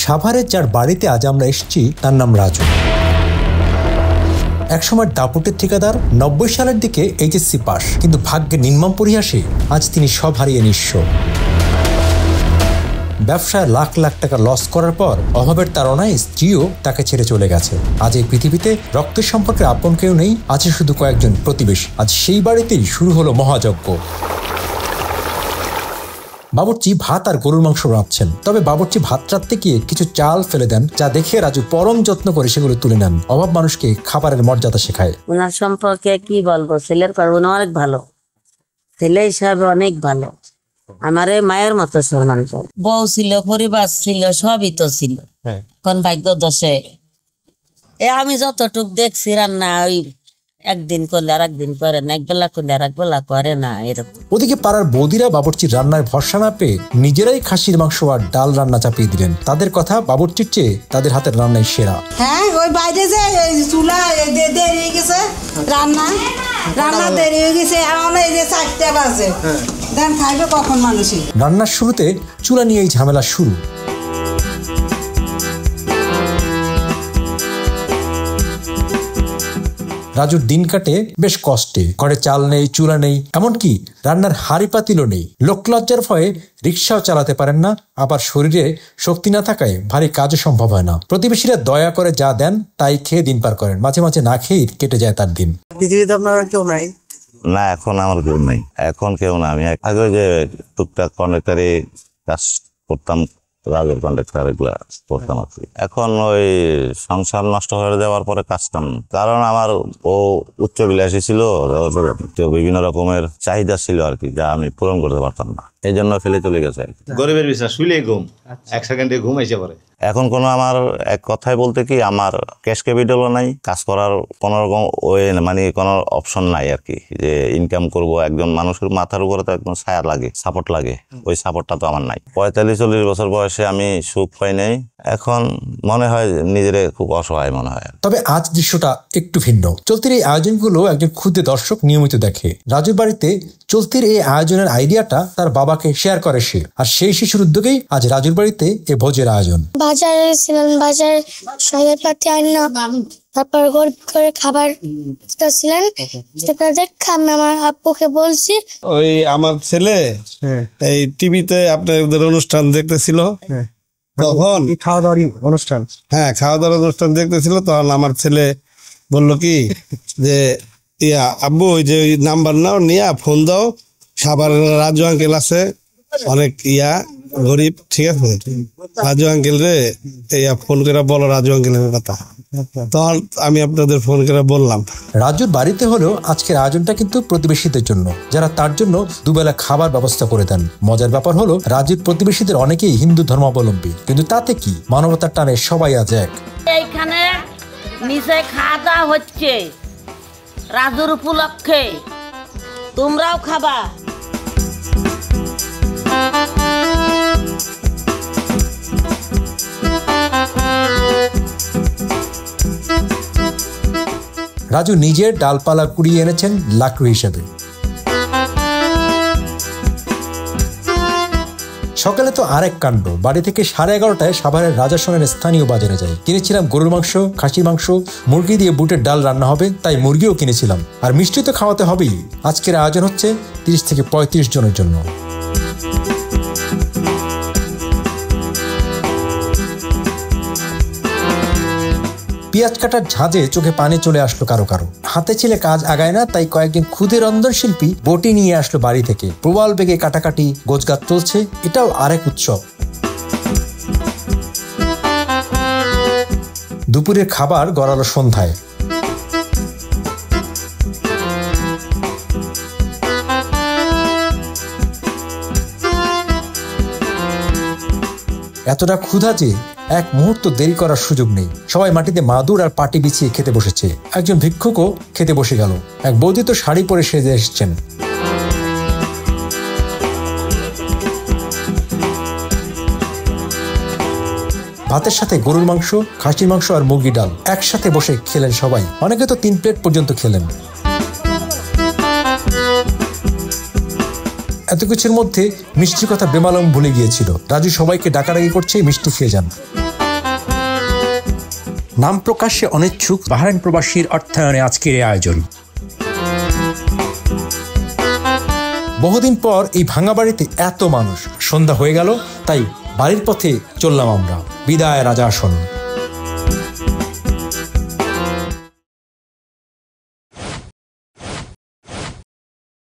সাভারের যার বাড়িতে আজ আমরা এসেছি তার নাম রাজু। একসময় দাপুটের ঠিকাদার, 90 সালের দিকে এইচএসসি পাস, কিন্তু ভাগ্যের নির্মম পরিহাসে আজ তিনি সব হারিয়ে নিঃস্ব। ব্যবসায় লাখ লাখ টাকা লস করার পর অভাবের তাড়নায় স্ত্রীও তাকে ছেড়ে চলে গেছে। আজ এই পৃথিবীতে রক্তের সম্পর্কে আপন কেউ নেই, আছে শুধু কয়েকজন প্রতিবেশী। আজ সেই বাড়িতেই শুরু হলো মহাযজ্ঞ। বাবুর্চি ভাত আর গরুর মাংস রাঁধছেন, তবে বাবুর্চি ভাত রাঁধতে গিয়ে কিছু চাল ফেলে দেন, যা দেখে রাজু পরম যত্ন করে সেগুলো তুলে নেন। অভাব মানুষকে খাবারের মর্যাদা শেখায়। ওনার সম্পর্কে কি বলবো, ছেলের কারণ অনেক ভালো, ছেলে হিসাবে অনেক ভালো। আমার মায়ের মতো সম্মান করে। বউ ছিল, পরিবার ছিল, সবই তো ছিল। কোন ভাগ্য দোষে আমি যতটুক দেখছি রান্না, ওই একদিন করলে আর একদিন করে না, একবেলা করলে আর একবেলা করে না, এরকম। ওদিকে পাড়ার বৌদিরা বাবুর্চির রান্নায় ভরসা না পেয়ে নিজেরাই খাসির মাংস আর ডাল রান্না চাপিয়ে দিলেন। তাদের কথা, বাবুর্চির চেয়ে তাদের হাতের রান্নাই সেরা। হ্যাঁ, ওই বাইরে যে চুলা দেরি হয়ে গেছে, রান্না দেরি হয়ে গেছে, এখন এই যে 4টা বাজে, দেন খাইবে কখন মানুষই। রান্নার শুরুতে চুলা নিয়েই ঝামেলা শুরু। রাজুর দিন কাটে বেশ কষ্টে। ঘরে চাল নেই, চুলা নেই, এমনকি রান্নার হাড়ি পাতিলও নেই। লোকলজ্জার ভয়ে রিক্সাও চালাতে পারেন না, আবার শরীরে শক্তি না থাকায় ভারী কাজও সম্ভব হয় না। প্রতিবেশীরা দয়া করে যা দেন তাই খেয়ে দিন পার করেন, মাঝে মাঝে না খেয়ে কেটে যায় তার দিন। পৃথিবীতে আপনার কেউ নাই? না, এখন আমার কেউ নাই, এখন কেউ না। আমি আগে যে টুকটাক কন্ডাক্টারে কাজ করতাম, রাজের কন্ডাক্টার এগুলা করতাম আর কি। এখন ওই সংসার নষ্ট হয়ে যাওয়ার পরে কাজটাম, কারণ আমার ও উচ্চবিলাসী ছিল, বিভিন্ন রকমের চাহিদা ছিল আর কি, যা আমি পূরণ করতে পারতাম না, এই জন্য ফেলে চলে গেছে। গরিবের বিশ্বাস শুইলে ঘুম, 1 সেকেন্ডে ঘুম আইসে পড়ে। এখন কোনো আমার এক কথায় বলতে কি, আমার ক্যাশ ক্যাপিটালও নাই, কাজ করার কোনো রকম ওয়ে মানে কোনো অপশন নাই আর কি, যে ইনকাম করব। একজন মানুষের মাথার উপরে তো একদম ছায়া লাগে, সাপোর্ট লাগে, ওই সাপোর্টটা তো আমার নাই। 45-40 বছর বয়সে আমি সুখ পাই নাই, এখন মনে হয় নিজের খুব অসহায় মনে হয়। তবে আজ দৃশ্যটা একটু ভিন্ন। চলতির এই আয়োজনগুলো একজন ক্ষুদে দর্শক নিয়মিত দেখে। রাজুর বাড়িতে চলতির এই আয়োজনের আইডিয়াটা তার বাবাকে শেয়ার করে সে, আর সেই শিশুর উদ্যোগেই আজ রাজুর বাড়িতে এ ভোজের আয়োজন। বাজারে ছিলেন, বাজার সঙ্গের পাতি আইনা, তারপর করে খাবার ছিলেন, সেটা দেখে আমি আমার আব্বুকে বলছি। ওই আমার ছেলে এই টিভিতে আপনাদের অনুষ্ঠান দেখতেছিল, তখন খাওয়া দাওয়ার অনুষ্ঠান, হ্যাঁ খাওয়া দাওয়ার অনুষ্ঠান দেখতেছিল। তখন আমার ছেলে বললো কি যে, আব্বু ওই যে নাম্বার নাও, নিয়ে ফোন দাও, সাবার রাজু আঙ্কেল আছে, অনেক গরিব, ঠিক আছে, রাজু আঙ্কেল রে ফোন করে বলো রাজু আঙ্কেলের কথা। তখন আমি আপনাদের ফোন করে বললাম। রাজুর বাড়িতে হলেও আজকের আয়োজনটা কিন্তু প্রতিবেশীদের জন্য, যারা তার জন্য দুবেলা খাবার ব্যবস্থা করে দেন। মজার ব্যাপার হলো, রাজুর প্রতিবেশীদের অনেকেই হিন্দু ধর্মাবলম্বী, কিন্তু তাতে কি, মানবতার টানে সবাই আজ এক। এইখানে নিচে খাওয়া দাওয়া হচ্ছে রাজুর উপলক্ষে, তোমরাও খাবা। রাজু নিজের ডালপালা কুড়িয়ে এনেছেন লাকড়ি হিসেবে। সকালে তো আরেক কাণ্ড। বাড়ি থেকে 11:30টায় সাভারের রাজাসনের স্থানীয় বাজারে যাই। কিনেছিলাম গরুর মাংস, খাসির মাংস, মুরগি দিয়ে বুটের ডাল রান্না হবে, তাই মুরগিও কিনেছিলাম। আর মিষ্টি তো খাওয়াতে হবেই। আজকের আয়োজন হচ্ছে 30 থেকে 35 জনের জন্য। পেঁয়াজ কাটার ঝাঁজে চোখে পানি চলে আসলো কারো কারো। হাতে ছেলে কাজ আগায় না, তাই কয়েকজন ক্ষুদে রন্ধনশিল্পী বটি নিয়ে আসলো বাড়ি থেকে। প্রবল বেগে কাটাকাটি গোছগাছ চলছে, এটাও আরেক উৎসব। দুপুরের খাবার গড়ালো সন্ধ্যায়। এতটা ক্ষুধা যে এক মুহূর্ত দেরি করার সুযোগ নেই। সবাই মাটিতে মাদুর আর পাটি বিছিয়ে খেতে বসেছে। একজন ভিক্ষুকও খেতে বসে গেল। এক বৌদি তো শাড়ি পরে সেজে এসেছেন। ভাতের সাথে গরুর মাংস, খাসির মাংস আর মুরগি ডাল একসাথে বসে খেলেন সবাই। অনেকে তো 3 প্লেট পর্যন্ত খেলেন। এত কিছুর মধ্যে মিষ্টির কথা বেমালুম ভুলে গিয়েছিল। রাজু সবাইকে ডাকাডাকি করছে, মিষ্টি খেয়ে যান। নাম প্রকাশে অনিচ্ছুক বাহরাইন প্রবাসীর অর্থায়নে আজকের এই আয়োজন। বহুদিন পর এই ভাঙা বাড়িতে এত মানুষ। সন্ধ্যা হয়ে গেল, তাই বাড়ির পথে চললাম আমরা। বিদায় রাজা আসন।